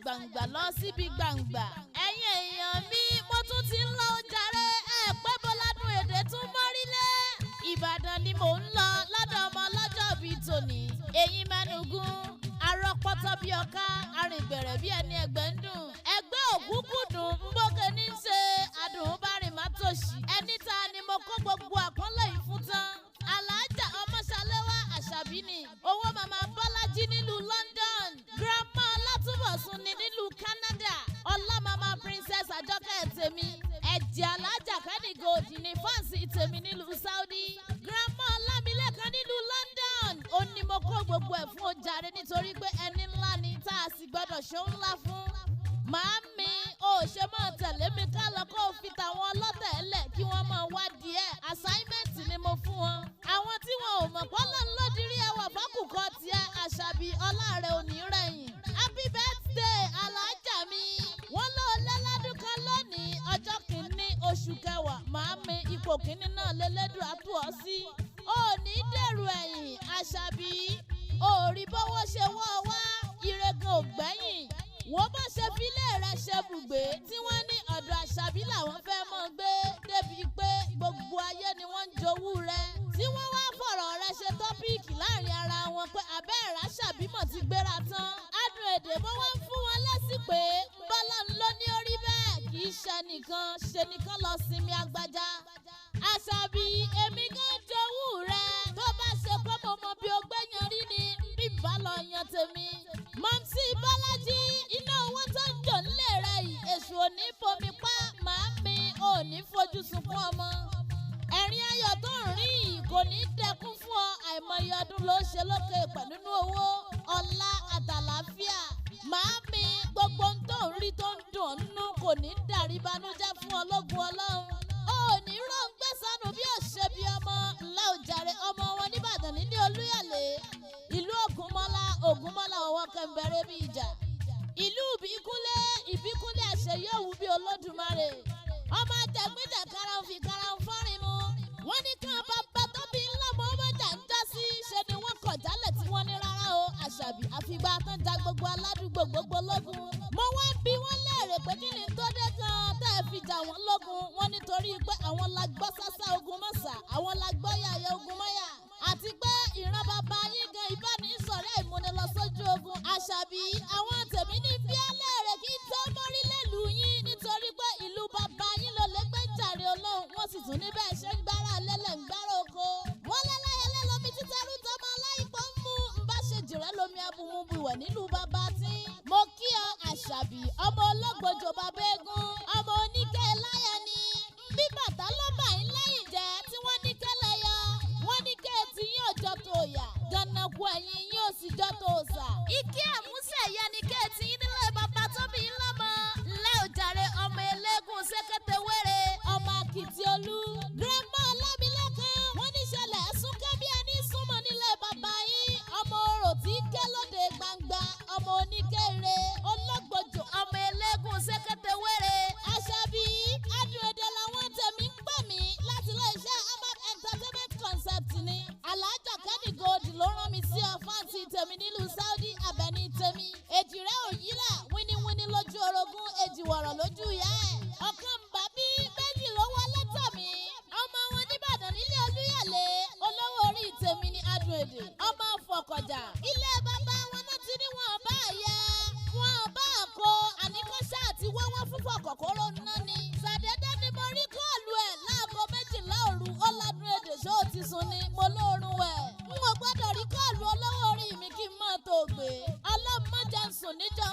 gbangba lọ síbi gbangba. Ẹ̀yin èèyàn mi mo tún ti ń lọ jàre pẹ́ bọ́ládùn èdè tún mọ́rílẹ̀. Ìbàdàn ni mò ń lọ lọ́dọ̀ ọmọ ọlọ́jọ́ bíi tòní. Èyí mẹ́nugun arọ́pọ́tọ́ bíi ọká arìnbẹ̀rẹ̀ bíi ẹni ẹgbẹ́ ń dùn. Ẹgbẹ́ òkúkúdùn ń bókè ní í ṣe adùn bá rìn má tòṣì. Ẹni ta ni mo kó gbogbo àpọ́nlé yìí fún tán. Aláàjà Ọmọṣaléwá Àṣàbí ni. Owó màmá Bọ́lájí nílùú London. Grandma Ọlátúbọ̀sún ni nílùú Canada. Ọlá màmá Princess Àjọkẹ́ tèmi. Ẹ̀jẹ̀ Aláàjà Kẹ́ni Gold ní fáǹsì tèmi nílùú Saudi. Grandma Ọlámilékan nílùú London. Ó ní mo kó gbogbo ẹ̀ fún ojàre nítorí pé ẹni ńlá ni tá a sì gbọ́dọ̀ ṣe ńlá fún. Màámi ò ṣe máa tẹ̀lé mi ká lọ kó o fi tàwọn ọlọ́tẹ̀ ẹlẹ̀ kí wọ́n máa wá díẹ̀. Assignment ni mo fún wọn. Àwọn tí wọn ò mọ̀ pọ́nlọ́ ńlọ́dírí ẹwà fákùkọ tiẹ̀ Àṣàbí ọláàrẹ̀ òní rẹ̀yìn. Happy birthday Aláàjà mi. Wọ́n lọ lẹ́ládùn kan lónìí ọjọ́ kìíní oṣù kẹwàá. Màámi ipò kìíní náà lélẹ́dùn àtú ọ sí. Òní dèrò ẹ̀yìn Àṣàbí. Òòrí bọ́wọ́ ṣe wọ́ wá ìrẹ́gàn ògbẹ́yìn. Wọ́n bá ṣe fílé rẹ̀ ṣe bùgbé tí wọ́n ní ọ̀dọ̀ Àṣàbí làwọn fẹ́ mọ́ gbé débi pé gbogbo ayé ni wọ́n ń jowú rẹ̀. Tí wọ́n wá fọ̀rọ̀ rẹ̀ ṣe tọ́píìkì láàrin ara wọn pé abẹ́ ẹ̀rá Àṣàbí mọ̀ ti gbéra tán. Adùn èdè bó wọ́n ń fún wọn lẹ́sìn pé bọ́lá ń lọ ní orí bẹ́ẹ̀ kì í ṣe nìkan lọ sinmi agbájá. Àṣàbí èmi gan jowú rẹ̀ tó bá ṣe pé mo mọ bí o gbé yan rí ni bí bá lọ yan tèmi. Mọ̀mísí Bọ́lájí iná owó tó ń jò nílé rẹ̀ yìí èṣù ò ní fomi pa màámi ò ní fojú sunkún ọmọ. Ẹ̀rín ayọ̀ tó ń rí yìí kò ní dẹkún fún ọ àìmọye ọdún ló ṣe lókè pẹ̀lú nínú owó ọlá àtàlàáfíà. Màámi gbogbo ohun tó ń rí tó ń dùn nínú kò ní dàrí banújẹ́ fún ọlọ́gun Ọlọ́run. Ó ní ròǹgbé sánú bí òṣè bí ọmọ ńlá òjàre ọmọ wọn nìbàdàn nílé Olúyọ̀lé. Ìlú Ògúnmọ́lá ọwọ́ kẹ́ńbẹ̀rẹ̀ bí ìjà. Ìlú ìbíkúnlé àṣeyọ̀wù bí Olódùmarè. Ọmọ àtẹ̀gbẹ́dẹ̀ karanfi karanfọ́rin mu. Wọ́n ní kí wọ́n bá tó bí ńlá mọ́ ọmọjà ń já sí. Ṣé ni wọ́n kọ̀ jálẹ̀ tí wọ́n ní rárá o Àṣàbí àfìgbà tán ja gbogbo aládùúgbò gbogbo lógun. Mo wá ń bi wọ́n léèrè pé kí ni tó dé gan tẹ́ ẹ fi jà wọ́n lógun. Wọ́n nítorí pé àwọn la gbọ́ sásá ogun mọ́sà àwọn la gbọ́ yàyẹ ogun mọ́yà. Àti pé ìran bàbá yín gan ìbánisọ̀rẹ́ ìmúnilọ́sójú ogun. Àṣàbí àwọn tèmi ní bí ẹlẹ́rẹ̀ kí n tó mórílẹ̀lú yín nítorí pé ìlú bàbá yín ló lè gbé jàre Ọlọ́run. Wọ́n sì tún níbẹ̀ ṣe ń gbára lélẹ̀ ń gbára oko. Wọ́n lẹ́lẹ́yẹlẹ́ lomi títẹ́rù tọmọ aláìpọ̀ ń mú ń bá ṣe jìrẹ́ lomi abumubuwẹ̀ nílùú bàbá tí. Mo kí ọ Àṣàbí ọmọ ológbòjò bàbá eégún ọmọ oníkẹ́ láyà ni. Bí bàtà ló bà ń lẹ́yìn jẹ́ tí wọ́n ní kẹ́lẹ́ yọ. Wọ́n ní kẹ́ tí yín òjò tó yà. Gànàkú ẹ̀yìn yín ò sì jọ tó sà. Ike àmúṣe yẹn ni kẹ́ tí yín nílé bàbá tó bí ń lọ́mọ. Ńlẹ́ òjàre ọmọ eléégún sékété wéré. Ọmọ Akìtì Olú. Grandma Ọlámilékan. Wọ́n ní ṣẹlẹ̀ súnkẹ́ bí ẹni súnmọ́ nílé bàbá yín. Ọmọ orò tí ké lóde gbangba. Ọmọ oníkéré. Ológbòjò ọmọ eléégún sékété wéré. Àṣàbí adùn èdè làwọn tèmi ń pè mí láti ilé iṣẹ́ Ahmad Entertainment Concept ni. Aláàjà Kẹ́ni Gold ló rán mi sí ọ̀fáǹtì tèmi nílùú Saudi Abẹ́ni tèmi. Èjì rẹ̀ ò yílà wíníwíní lójú orogún èjì wọ̀rọ̀ lójú ìyá ẹ̀. Ọ̀kan mbà bí méjì ló wọlé tọ̀ mí. Ọmọ wọn nìbàdàn nílé Olúyọ̀lé. Olówó orí tèmi ni adùn èdè. Ọmọ Fọkọjà. Ilé bàbá wọn náà ti ní wọn bá yẹ. Wọn bá kó àníkọ́ṣá àti wọ́wọ́ fún fọkọ̀kọ́rọ́ náà ni. Sàdédé ni mo rí kọ́ọ̀lù ẹ̀ láago 12 òru ọ̀làdùn èdè ṣó ti sùn ni mo lóorun ẹ̀. N ò gbọ́dọ̀ rí kọ́ọ̀lù olówó orí mi kí n mọ̀ tó gbé. Ọlọ́mọdé ń sùn níjọ́